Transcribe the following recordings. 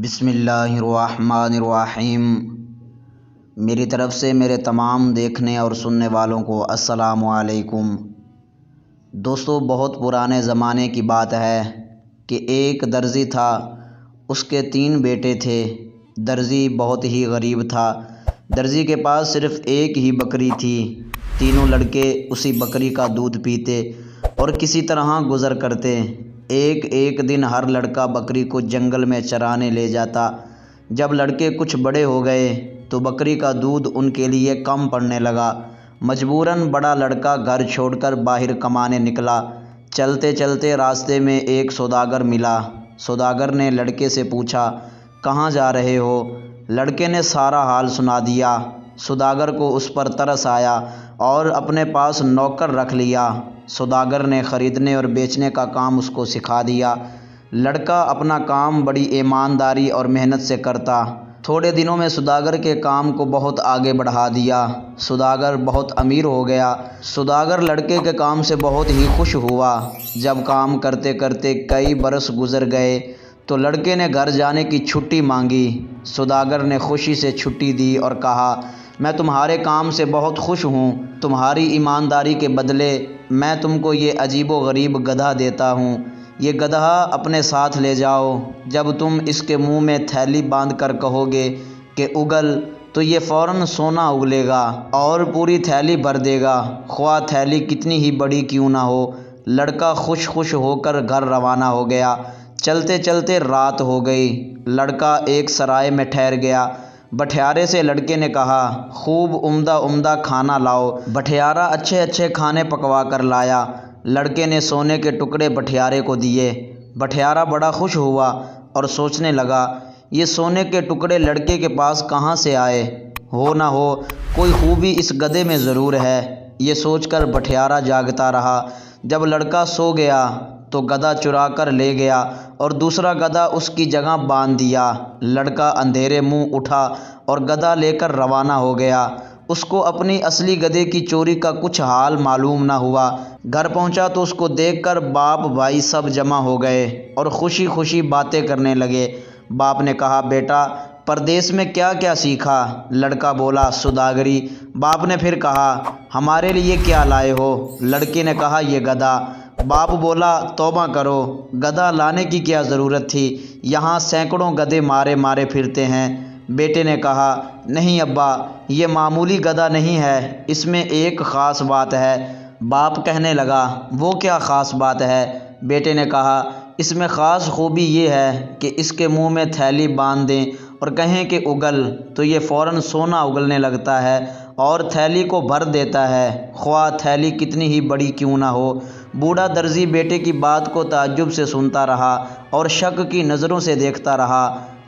بسم اللہ الرحمن الرحیم۔ میری طرف سے میرے تمام دیکھنے اور سننے والوں کو السلام علیکم۔ دوستو، بہت پرانے زمانے کی بات ہے کہ ایک درزی تھا، اس کے 3 بیٹے تھے۔ درزی بہت ہی غریب تھا۔ درزی کے پاس صرف ایک ہی بکری تھی۔ تینوں لڑکے اسی بکری کا دودھ پیتے اور کسی طرح گزر کرتے۔ ایک دن ہر لڑکا بکری کو جنگل میں چرانے لے جاتا۔ جب لڑکے کچھ بڑے ہو گئے تو بکری کا دودھ ان کے لیے کم پڑنے لگا۔ مجبوراً بڑا لڑکا گھر چھوڑ کر باہر کمانے نکلا۔ چلتے چلتے راستے میں ایک سوداگر ملا۔ سوداگر نے لڑکے سے پوچھا، کہاں جا رہے ہو؟ لڑکے نے سارا حال سنا دیا۔ سوداگر کو اس پر ترس آیا اور اپنے پاس نوکر رکھ لیا۔ سوداگر نے خریدنے اور بیچنے کا کام اس کو سکھا دیا۔ لڑکا اپنا کام بڑی ایمانداری اور محنت سے کرتا۔ تھوڑے دنوں میں سوداگر کے کام کو بہت آگے بڑھا دیا۔ سوداگر بہت امیر ہو گیا۔ سوداگر لڑکے کے کام سے بہت ہی خوش ہوا۔ جب کام کرتے کرتے کئی برس گزر گئے تو لڑکے نے گھر جانے کی چھٹی مانگی۔ سوداگر نے خوشی سے چھٹی دی اور کہا، میں تمہارے کام سے بہت خوش ہوں۔ تمہاری ایمانداری کے بدلے میں تم کو یہ عجیب و غریب گدھا دیتا ہوں۔ یہ گدھا اپنے ساتھ لے جاؤ۔ جب تم اس کے منہ میں تھیلی باندھ کر کہو گے کہ اگل، تو یہ فوراً سونا اگلے گا اور پوری تھیلی بھر دے گا، خواہ تھیلی کتنی ہی بڑی کیوں نہ ہو۔ لڑکا خوش ہو کر گھر روانہ ہو گیا۔ چلتے چلتے رات ہو گئی۔ لڑکا ایک سرائے میں ٹھہر گیا۔ بٹھیارے سے لڑکے نے کہا، خوب عمدہ کھانا لاؤ۔ بٹھیارا اچھے کھانے پکوا کر لایا۔ لڑکے نے سونے کے ٹکڑے بٹھیارے کو دیے۔ بٹھیارا بڑا خوش ہوا اور سوچنے لگا، یہ سونے کے ٹکڑے لڑکے کے پاس کہاں سے آئے؟ ہو نہ ہو کوئی خوبی اس گدھے میں ضرور ہے۔ یہ سوچ کر بٹھیارا جاگتا رہا۔ جب لڑکا سو گیا تو گدھا چرا کر لے گیا اور دوسرا گدھا اس کی جگہ باندھ دیا۔ لڑکا اندھیرے منہ اٹھا اور گدھا لے کر روانہ ہو گیا۔ اس کو اپنی اصلی گدھے کی چوری کا کچھ حال معلوم نہ ہوا۔ گھر پہنچا تو اس کو دیکھ کر باپ بھائی سب جمع ہو گئے اور خوشی باتیں کرنے لگے۔ باپ نے کہا، بیٹا پردیس میں کیا سیکھا؟ لڑکا بولا، سوداگری۔ باپ نے پھر کہا، ہمارے لیے کیا لائے ہو؟ لڑکے نے کہا، یہ گدھا۔ باپ بولا، توبہ کرو، گدھا لانے کی کیا ضرورت تھی؟ یہاں سینکڑوں گدھے مارے پھرتے ہیں۔ بیٹے نے کہا، نہیں ابا، یہ معمولی گدھا نہیں ہے، اس میں ایک خاص بات ہے۔ باپ کہنے لگا، وہ کیا خاص بات ہے؟ بیٹے نے کہا، اس میں خاص خوبی یہ ہے کہ اس کے منہ میں تھیلی باندھ دیں اور کہیں کہ اگل، تو یہ فوراً سونا اگلنے لگتا ہے اور تھیلی کو بھر دیتا ہے، خواہ تھیلی کتنی ہی بڑی کیوں نہ ہو۔ بوڑھا درزی بیٹے کی بات کو تعجب سے سنتا رہا اور شک کی نظروں سے دیکھتا رہا۔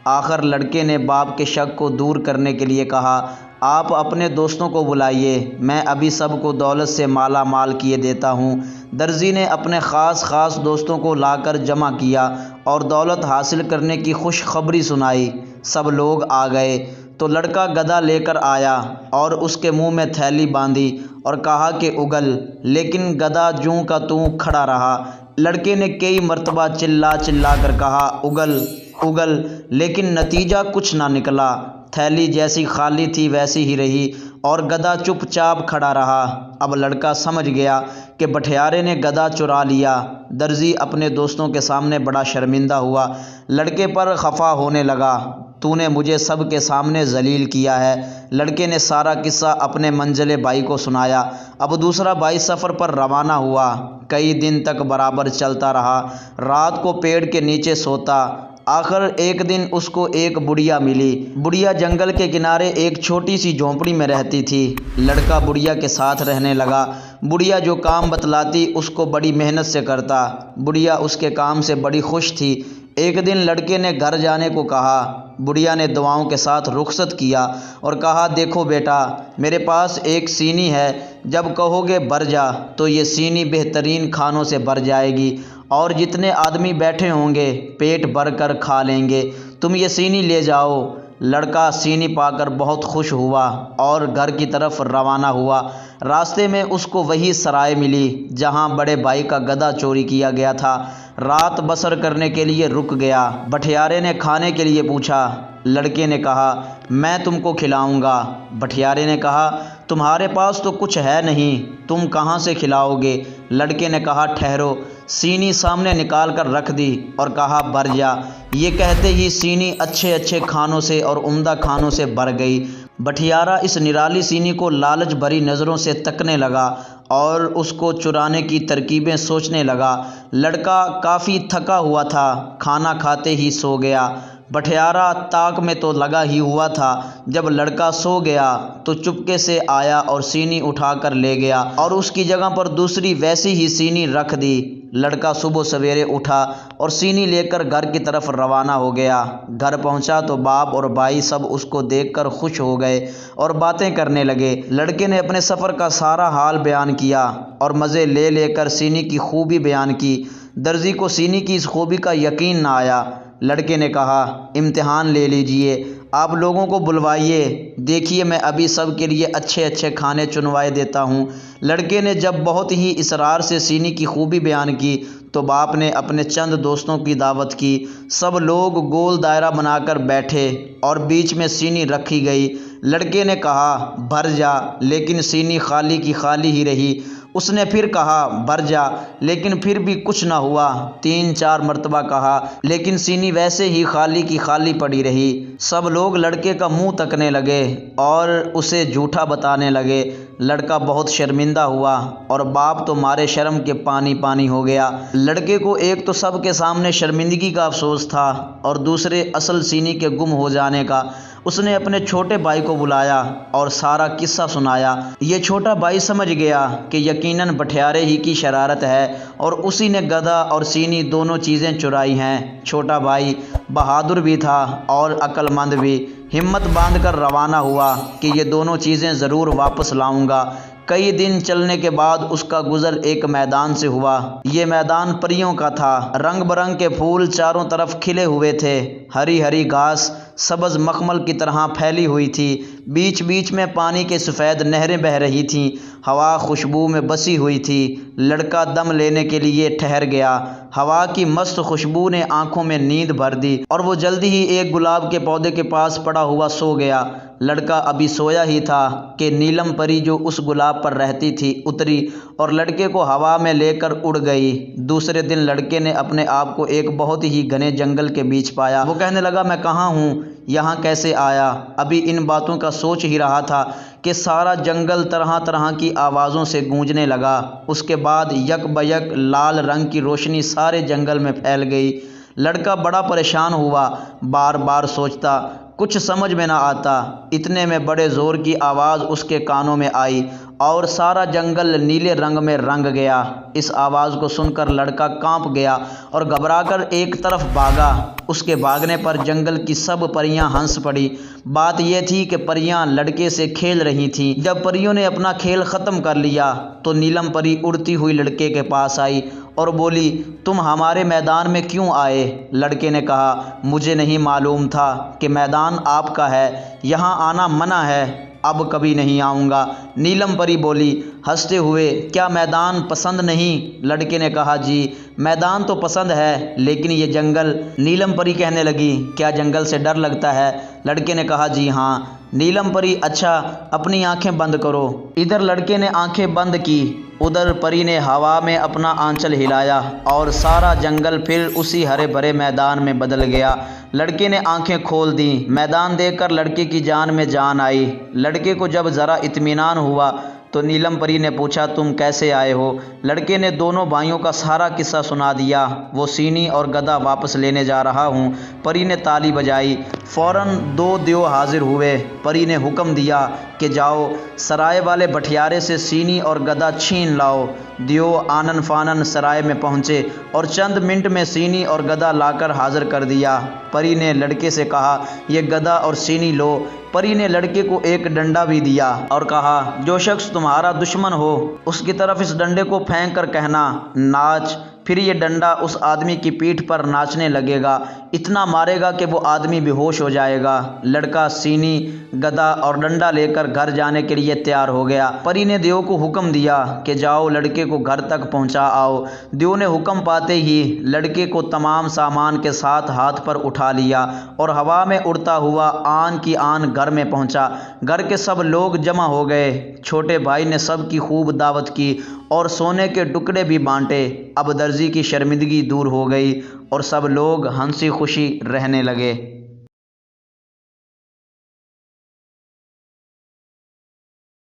آخر لڑکے نے باپ کے شک کو دور کرنے کے لیے کہا، آپ اپنے دوستوں کو بلائیے، میں ابھی سب کو دولت سے مالا مال کیے دیتا ہوں۔ درزی نے اپنے خاص دوستوں کو لا کر جمع کیا اور دولت حاصل کرنے کی خوشخبری سنائی۔ سب لوگ آ گئے تو لڑکا گدھا لے کر آیا اور اس کے منہ میں تھیلی باندھی اور کہا کہ اگل، لیکن گدھا جوں کا توں کھڑا رہا۔ لڑکے نے کئی مرتبہ چلا کر کہا، اگل، لیکن نتیجہ کچھ نہ نکلا۔ تھیلی جیسی خالی تھی ویسی ہی رہی اور گدھا چپ چاپ کھڑا رہا۔ اب لڑکا سمجھ گیا کہ بٹھیارے نے گدھا چرا لیا۔ درزی اپنے دوستوں کے سامنے بڑا شرمندہ ہوا۔ لڑکے پر خفا ہونے لگا، تو نے مجھے سب کے سامنے ذلیل کیا ہے۔ لڑکے نے سارا قصہ اپنے منجلے بھائی کو سنایا۔ اب دوسرا بھائی سفر پر روانہ ہوا۔ کئی دن تک برابر چلتا رہا۔ رات کو پیڑ کے نیچے سوتا۔ آخر ایک دن اس کو ایک بڑھیا ملی۔ بڑھیا جنگل کے کنارے ایک چھوٹی سی جھونپڑی میں رہتی تھی۔ لڑکا بڑھیا کے ساتھ رہنے لگا۔ بڑھیا جو کام بتلاتی اس کو بڑی محنت سے کرتا۔ بڑھیا اس کے کام سے بڑی خوش تھی۔ ایک دن لڑکے نے گھر جانے کو کہا۔ بڑھیا نے دعاؤں کے ساتھ رخصت کیا اور کہا، دیکھو بیٹا، میرے پاس ایک سینی ہے، جب کہو گے بھر جا تو یہ سینی بہترین کھانوں سے بھر جائے گی اور جتنے آدمی بیٹھے ہوں گے پیٹ بھر کر کھا لیں گے، تم یہ سینی لے جاؤ۔ لڑکا سینی پا کر بہت خوش ہوا اور گھر کی طرف روانہ ہوا۔ راستے میں اس کو وہی سرائے ملی جہاں بڑے بھائی کا گدھا چوری کیا گیا تھا۔ رات بسر کرنے کے لیے رک گیا۔ بٹھیارے نے کھانے کے لیے پوچھا۔ لڑکے نے کہا میں تم کو کھلاؤں گا۔ بٹھیارے نے کہا تمہارے پاس تو کچھ ہے نہیں، تم کہاں سے کھلاؤ گے؟ لڑکے نے کہا ٹھہرو۔ سینی سامنے نکال کر رکھ دی اور کہا بھر جا۔ یہ کہتے ہی سینی اچھے اچھے کھانوں سے اور عمدہ کھانوں سے بھر گئی۔ بٹھیارا اس نرالی سینی کو لالچ بھری نظروں سے تکنے لگا اور اس کو چرانے کی ترکیبیں سوچنے لگا۔ لڑکا کافی تھکا ہوا تھا، کھانا کھاتے ہی سو گیا۔ بٹھیارا طاق میں تو لگا ہی ہوا تھا۔ جب لڑکا سو گیا تو چپکے سے آیا اور سینی اٹھا کر لے گیا اور اس کی جگہ پر دوسری ویسی ہی سینی رکھ دی۔ لڑکا صبح سویرے اٹھا اور سینی لے کر گھر کی طرف روانہ ہو گیا۔ گھر پہنچا تو باپ اور بھائی سب اس کو دیکھ کر خوش ہو گئے اور باتیں کرنے لگے۔ لڑکے نے اپنے سفر کا سارا حال بیان کیا اور مزے لے لے کر سینی کی خوبی بیان کی۔ درزی کو سینی کی اس خوبی کا یقین نہ آیا۔ لڑکے نے کہا امتحان لے لیجئے، آپ لوگوں کو بلوائیے، دیکھیے میں ابھی سب کے لیے اچھے اچھے کھانے چنوائے دیتا ہوں۔ لڑکے نے جب بہت ہی اصرار سے سینی کی خوبی بیان کی تو باپ نے اپنے چند دوستوں کی دعوت کی۔ سب لوگ گول دائرہ بنا کر بیٹھے اور بیچ میں سینی رکھی گئی۔ لڑکے نے کہا بھر جا، لیکن سینی خالی کی خالی ہی رہی۔ اس نے پھر کہا بھر جا، لیکن پھر بھی کچھ نہ ہوا۔ 3-4 مرتبہ کہا لیکن سینی ویسے ہی خالی کی خالی پڑی رہی۔ سب لوگ لڑکے کا منہ تکنے لگے اور اسے جھوٹا بتانے لگے۔ لڑکا بہت شرمندہ ہوا اور باپ تو مارے شرم کے پانی پانی ہو گیا۔ لڑکے کو ایک تو سب کے سامنے شرمندگی کا افسوس تھا اور دوسرے اصل سینی کے گم ہو جانے کا۔ اس نے اپنے چھوٹے بھائی کو بلایا اور سارا قصہ سنایا۔ یہ چھوٹا بھائی سمجھ گیا کہ یقیناً بٹھیارے ہی کی شرارت ہے اور اسی نے گدھا اور سینی دونوں چیزیں چرائی ہیں۔ چھوٹا بھائی بہادر بھی تھا اور عقل مند بھی۔ ہمت باندھ کر روانہ ہوا کہ یہ دونوں چیزیں ضرور واپس لاؤں گا۔ کئی دن چلنے کے بعد اس کا گزر ایک میدان سے ہوا۔ یہ میدان پریوں کا تھا۔ رنگ برنگ کے پھول چاروں طرف کھلے ہوئے تھے۔ ہری ہری گھاس سبز مخمل کی طرح پھیلی ہوئی تھی۔ بیچ بیچ میں پانی کے سفید نہریں بہہ رہی تھیں۔ ہوا خوشبو میں بسی ہوئی تھی۔ لڑکا دم لینے کے لیے ٹھہر گیا۔ ہوا کی مست خوشبو نے آنکھوں میں نیند بھر دی اور وہ جلدی ہی ایک گلاب کے پودے کے پاس پڑا ہوا سو گیا۔ لڑکا ابھی سویا ہی تھا کہ نیلم پری جو اس گلاب پر رہتی تھی اتری اور لڑکے کو ہوا میں لے کر اڑ گئی۔ دوسرے دن لڑکے نے اپنے آپ کو ایک بہت ہی گھنے جنگل کے بیچ پایا۔ وہ کہنے لگا میں کہاں ہوں، یہاں کیسے آیا؟ ابھی ان باتوں کا سوچ ہی رہا تھا کہ سارا جنگل طرح طرح کی آوازوں سے گونجنے لگا۔ اس کے بعد یک بیک لال رنگ کی روشنی سارے جنگل میں پھیل گئی۔ لڑکا بڑا پریشان ہوا، بار بار سوچتا، کچھ سمجھ میں نہ آتا۔ اتنے میں بڑے زور کی آواز اس کے کانوں میں آئی اور سارا جنگل نیلے رنگ میں رنگ گیا۔ اس آواز کو سن کر لڑکا کانپ گیا اور گھبرا کر ایک طرف بھاگا۔ اس کے بھاگنے پر جنگل کی سب پریاں ہنس پڑی۔ بات یہ تھی کہ پریاں لڑکے سے کھیل رہی تھیں۔ جب پریوں نے اپنا کھیل ختم کر لیا تو نیلم پری اڑتی ہوئی لڑکے کے پاس آئی اور بولی تم ہمارے میدان میں کیوں آئے؟ لڑکے نے کہا مجھے نہیں معلوم تھا کہ میدان آپ کا ہے، یہاں آنا منع ہے، اب کبھی نہیں آؤں گا۔ نیلم پری بولی ہنستے ہوئے کیا میدان پسند نہیں؟ لڑکے نے کہا جی میدان تو پسند ہے لیکن یہ جنگل۔ نیلم پری کہنے لگی کیا جنگل سے ڈر لگتا ہے؟ لڑکے نے کہا جی ہاں۔ نیلم پری اچھا اپنی آنکھیں بند کرو۔ ادھر لڑکے نے آنکھیں بند کی، ادھر پری نے ہوا میں اپنا آنچل ہلایا اور سارا جنگل پھر اسی ہرے بھرے میدان میں بدل گیا۔ لڑکے نے آنکھیں کھول دیں۔ میدان دیکھ کر لڑکے کی جان میں جان آئی۔ لڑکے کو جب ذرا اطمینان ہوا تو نیلم پری نے پوچھا تم کیسے آئے ہو؟ لڑکے نے دونوں بھائیوں کا سارا قصہ سنا دیا۔ وہ سینی اور گدھا واپس لینے جا رہا ہوں۔ پری نے تالی بجائی، فوراً 2 دیو حاضر ہوئے۔ پری نے حکم دیا کہ جاؤ سرائے والے بٹھیارے سے سینی اور گدھا چھین لاؤ۔ دیو آنن فانن سرائے میں پہنچے اور چند منٹ میں سینی اور گدھا لا کر حاضر کر دیا۔ پری نے لڑکے سے کہا یہ گدھا اور سینی لو۔ پری نے لڑکے کو ایک ڈنڈا بھی دیا اور کہا جو شخص تمہارا دشمن ہو اس کی طرف اس ڈنڈے کو پھینک کر کہنا ناچ پھر یہ ڈنڈا اس آدمی کی پیٹھ پر ناچنے لگے گا، اتنا مارے گا کہ وہ آدمی بے ہوش ہو جائے گا۔ لڑکا سینی، گدا اور ڈنڈا لے کر گھر جانے کے لیے تیار ہو گیا۔ پری نے دیو کو حکم دیا کہ جاؤ لڑکے کو گھر تک پہنچا آؤ۔ دیو نے حکم پاتے ہی لڑکے کو تمام سامان کے ساتھ ہاتھ پر اٹھا لیا اور ہوا میں اڑتا ہوا آن کی آن گھر میں پہنچا۔ گھر کے سب لوگ جمع ہو گئے۔ چھوٹے بھائی نے سب کی خوب دعوت کی اور سونے کے ٹکڑے بھی بانٹے۔ اب درزی کی شرمندگی دور ہو گئی اور سب لوگ ہنسی خوشی رہنے لگے۔